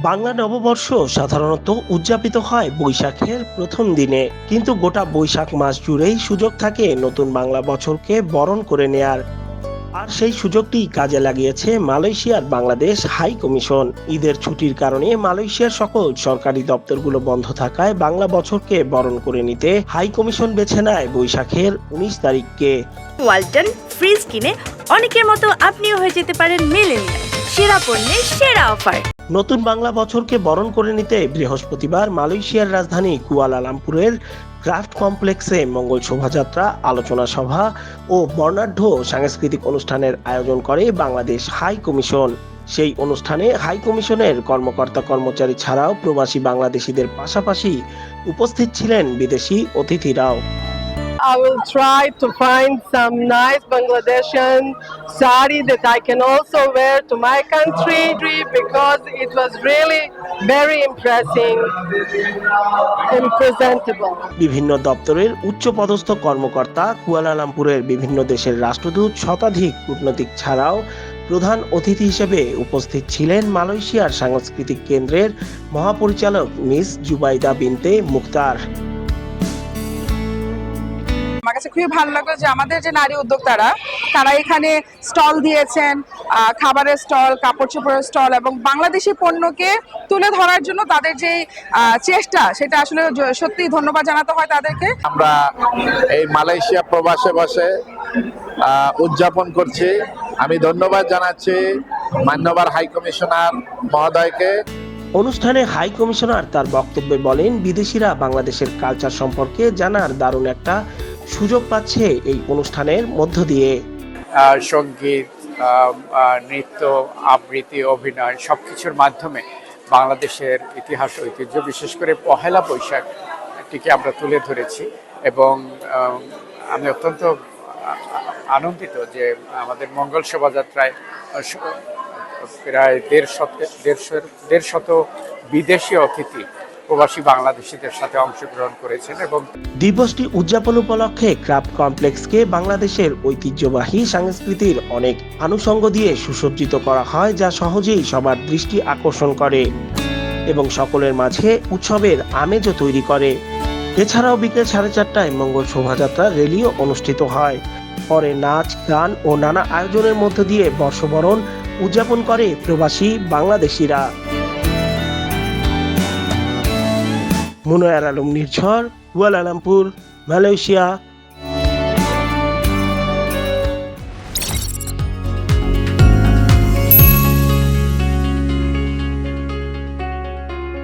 বাংলা নববর্ষ সাধারণত উদযাপিত হয় বৈশাখের প্রথম দিনে, কিন্তু গোটা বৈশাখ মাস জুড়েই সুযোগ থাকে নতুন বাংলা বছরকে বরণ করে নেয়ার। আর সেই সুযোগটি কাজে লাগিয়েছে মালয়েশিয়ার বাংলাদেশ হাই কমিশন। ঈদের ছুটির কারণে মালয়েশিয়ার সকল সরকারি দপ্তরগুলো বন্ধ থাকায় বাংলা বছরকে বরণ করে নিতে হাই কমিশন বেছে নেয় বৈশাখের ১৯ তারিখকে। ওয়ালটন ফ্রিজ কিনে অনেকের মতো আপনিও হয়ে যেতে পারেন মিলেনিয়াল। সেরা পণ্যের সেরা অফার। নতুন বাংলা বছরকে বরণ করে নিতে বৃহস্পতিবার মালয়েশিয়ার রাজধানী কুয়ালালামপুরের ক্রাফট কমপ্লেক্সে মঙ্গল শোভাযাত্রা, আলোচনা সভা ও বর্ণাঢ্য সাংস্কৃতিক অনুষ্ঠানের আয়োজন করে বাংলাদেশ হাই কমিশন। সেই অনুষ্ঠানে হাই কমিশনের কর্মকর্তা কর্মচারী ছাড়াও প্রবাসী বাংলাদেশিদের পাশাপাশি উপস্থিত ছিলেন বিদেশি অতিথিরাও। I will try to find some nice Bangladesian sari that I can also wear to my country because it was really very impressive and presentable. বিভিন্ন দপ্তরের উচ্চপদস্থ কর্মকর্তা, কুয়ালালামপুরের বিভিন্ন দেশের রাষ্ট্রদূত, শতাধিক কূটনৈতিক ছাড়াও প্রধান অতিথি হিসেবে উপস্থিত ছিলেন মালয়েশিয়ার সাংস্কৃতিক কেন্দ্রের মহাপরিচালক মিস জুবাইদা বিনতে মুখতার। আমার কাছে খুবই ভালো লাগলো যে আমাদের যে নারী উদ্যোক্তারা তারা এখানে স্টল দিয়েছেন, খাবারের স্টল, কাপড় চোপড়ের স্টল, এবং বাংলাদেশি পণ্যকে তুলে ধরার জন্য তাদের যে চেষ্টা, সেটা আসলে সত্যি ধন্যবাদ জানাতে হয় তাদেরকে। আমরা এই মালয়েশিয়া প্রবাসে বসে উদযাপন করছি। আমি ধন্যবাদ জানাচ্ছি মাননীয় হাই কমিশনার মহোদয়কে। অনুষ্ঠানে হাই কমিশনার তার বক্তব্যে বলেন, বিদেশিরা বাংলাদেশের কালচার সম্পর্কে জানার দারুণ একটা সুযোগ পাচ্ছে এই অনুষ্ঠানের মধ্য দিয়ে। সঙ্গীত, নৃত্য, আবৃত্তি, অভিনয় সবকিছুর মাধ্যমে বাংলাদেশের ইতিহাস, ঐতিহ্য, বিশেষ করে পহেলা বৈশাখটিকে আমরা তুলে ধরেছি। এবং আমি অত্যন্ত আনন্দিত যে আমাদের মঙ্গল শোভাযাত্রায় প্রায় দেড় শত বিদেশি অতিথি প্রবাসী বাংলাদেশিদের সাথে অংশগ্রহণ করেছেন। এবং দিবসটি উদযাপন উপলক্ষে ক্রাফট কমপ্লেক্সকে বাংলাদেশের ঐতিহ্যবাহী সংস্কৃতির অনেক আনুষঙ্গ দিয়ে সুসজ্জিত করা হয়, যা সহজেই সবার দৃষ্টি আকর্ষণ করে এবং সকলের মাঝে উৎসবের আমেজও তৈরি করে। এছাড়াও বিকেল 4:30টায় মঙ্গল শোভাযাত্রা র্যালিও অনুষ্ঠিত হয়। পরে নাচ, গান ও নানা আয়োজনের মধ্য দিয়ে বর্ষবরণ উদযাপন করে প্রবাসী বাংলাদেশিরা। মুনয়ার আলম নির্ঝর, কুয়ালালামপুর, মালয়েশিয়া।